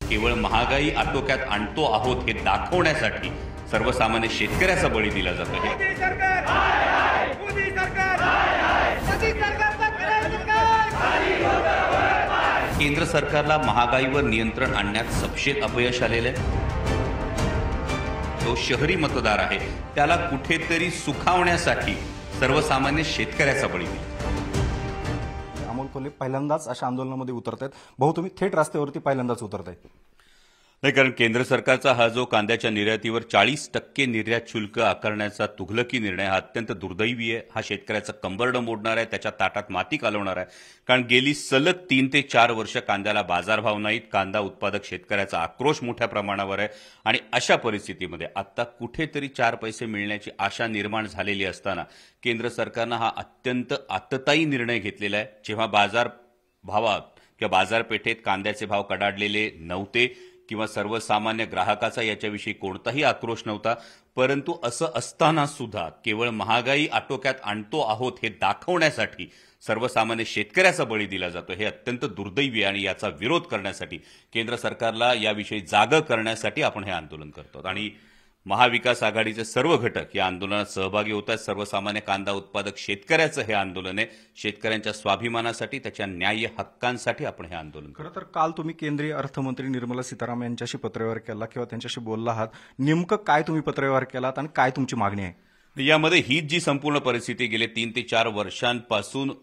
केवळ महागाई आटोक्यात आणतो आहोत हे दाखवण्यासाठी सर्वसामान्य शेतकऱ्याचा बळी दिला जातो। मोदी सरकार हाय हाय, मोदी सरकार हाय हाय, मोदी सरकारचा करायचं काय? केंद्र सरकारला महागाईवर नियंत्रण आणण्यात सपशेल अपयश आलेलं आहे। जो शहरी मतदार आहे त्याला कुठेतरी सुखावण्यासाठी सर्वसामान्य शेतकऱ्याचा बळी दिला। अमोल कोल्हे पहिल्यांदाच अशा आंदोलनामध्ये उतरत आहेत। भाऊ, तुम्ही थेट रस्त्यावरती पहिल्यांदाच उतरताय। नाही, कारण केंद्र सरकारचा हा जो कांद्याच्या निर्यातीवर 40% निर्यात शुल्क आकारण्याचा तुघलकी निर्णय हा अत्यंत दुर्दैवी आहे। हा शेतकऱ्याचं कंबरडं मोडणार आहे, त्याच्या ताटात माती कालवणार आहे। कारण गेली सलग 3 ते 4 वर्ष कांद्याला बाजारभाव नाहीत, कांदा उत्पादक शेतकऱ्याचा आक्रोश मोठ्या प्रमाणावर आहे आणि अशा परिस्थितीमध्ये आता कुठेतरी 4 पैसे मिळण्याची आशा निर्माण झालेली असताना केंद्र सरकारनं हा अत्यंत आततायी निर्णय घेतलेला आहे। जेव्हा बाजारभावात किंवा बाजारपेठेत कांद्याचे भाव कडाडलेले नव्हते किंवा सर्वसामान्य ग्राहकाचा याच्याविषयी कोणताही आक्रोश नव्हता, परंतु असं असताना सुद्धा केवळ महागाई आटोक्यात आणतो आहोत हे दाखवण्यासाठी सर्वसामान्य शेतकऱ्याचा बळी दिला जातो। हे अत्यंत दुर्दैवी आहे आणि याचा विरोध करण्यासाठी केंद्र सरकारला याविषयी जागं करण्यासाठी आपण हे आंदोलन करतो आणि महाविकास आघाडीचे सर्व घटक या आंदोलनात सहभागी होत आहेत। सर्वसामान्य कांदा उत्पादक शेतकऱ्याचं हे आंदोलन आहे। शेतकऱ्यांच्या स्वाभिमानासाठी, त्याच्या न्याय्य हक्कांसाठी आपण हे आंदोलन करतो। खरं तर काल तुम्ही केंद्रीय अर्थमंत्री निर्मला सीतारामन यांच्याशी पत्रव्यवहार केला किंवा त्यांच्याशी बोलला आहात। नेमकं काय तुम्ही पत्रव्यवहार केलात आणि काय तुमची मागणी आहे? यामध्ये हीच जी संपूर्ण परिस्थिती गेले 3 ते 4 वर्षांपासून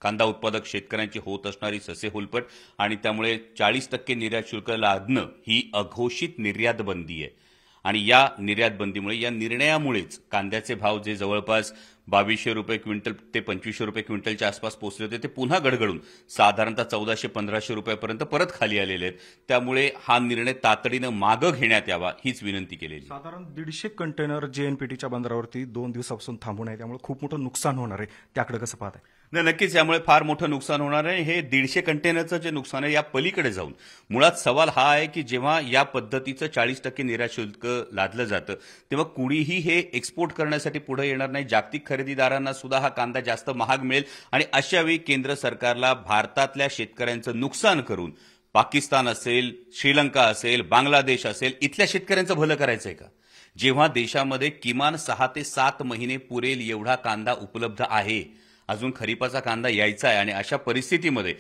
कांदा उत्पादक शेतकऱ्यांची होत असणारी ससे हुलपट आणि त्यामुळे 40% निर्यात शुल्क लादणं ही अघोषित निर्यात बंदी आहे आणि या निर्यात बंदीमुळे, या निर्णयामुळेच कांद्याचे भाव जे जवळपास 2200 रुपये क्विंटल ते 2500 रुपये क्विंटलच्या आसपास पोहोचले होते ते पुन्हा गडगडून साधारणतः 1400-1500 रुपयापर्यंत परत खाली आलेले आहेत। त्यामुळे हा निर्णय तातडीनं मागं घेण्यात यावा हीच विनंती केलेली। साधारण 150 कंटेनर जेएनपीटीच्या बंदरावरती 2 दिवसापासून थांबून आहे, त्यामुळे खूप मोठं नुकसान होणार आहे। त्याकडे कसं पाहताय? नाही, नक्कीच यामुळे फार मोठं नुकसान होणार आहे। हे 150 कंटेनरचं जे नुकसान आहे या पलीकडे जाऊन मुळात सवाल हा आहे की जेव्हा या पद्धतीचं 40% निर्यात शुल्क लादलं जातं तेव्हा कुणीही हे एक्सपोर्ट करण्यासाठी पुढे येणार नाही। जागतिक खरेदीदारांना सुद्धा हा कांदा जास्त महाग मिळेल आणि अशावेळी केंद्र सरकारला भारतातल्या शेतकऱ्यांचं नुकसान करून पाकिस्तान असेल, श्रीलंका असेल, बांगलादेश असेल, इथल्या शेतकऱ्यांचं भलं करायचंय का? जेव्हा देशामध्ये किमान 6 ते 7 महिने पुरेल एवढा कांदा उपलब्ध आहे, अजून खरीपाचा कांदा यायचा आहे आणि अशा परिस्थितीमध्ये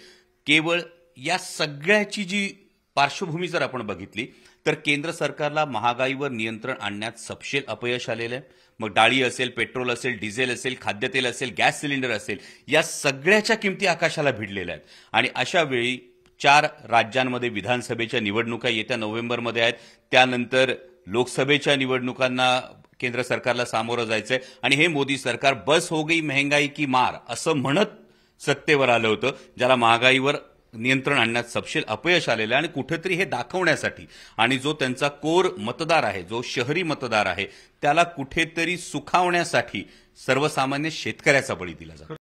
केवळ या सगळ्याची जी पार्श्वभूमी जर आपण बघितली तर केंद्र सरकारला महागाईवर नियंत्रण आणण्यात सपशेल अपयश आलेलं आहे। मग डाळी असेल, पेट्रोल असेल, डिझेल असेल, खाद्यतेल असेल, गॅस सिलेंडर असेल, या सगळ्याच्या किमती आकाशाला भिडलेल्या आहेत आणि अशा वेळी 4 राज्यांमध्ये विधानसभेच्या निवडणुका येत्या नोव्हेंबरमध्ये आहेत। त्यानंतर लोकसभेच्या निवडणुकांना केंद्र सरकारला सामोरं जायचंय आणि हे मोदी सरकार बस हो गई महंगाई की मार असं म्हणत सत्तेवर आलं होतं, ज्याला महागाईवर नियंत्रण आणण्यात सपशेल अपयश आलेलं आहे आणि कुठेतरी हे दाखवण्यासाठी आणि जो त्यांचा कोर मतदार आहे, जो शहरी मतदार आहे, त्याला कुठेतरी सुखावण्यासाठी सर्वसामान्य शेतकऱ्याचा बळी दिला जातो।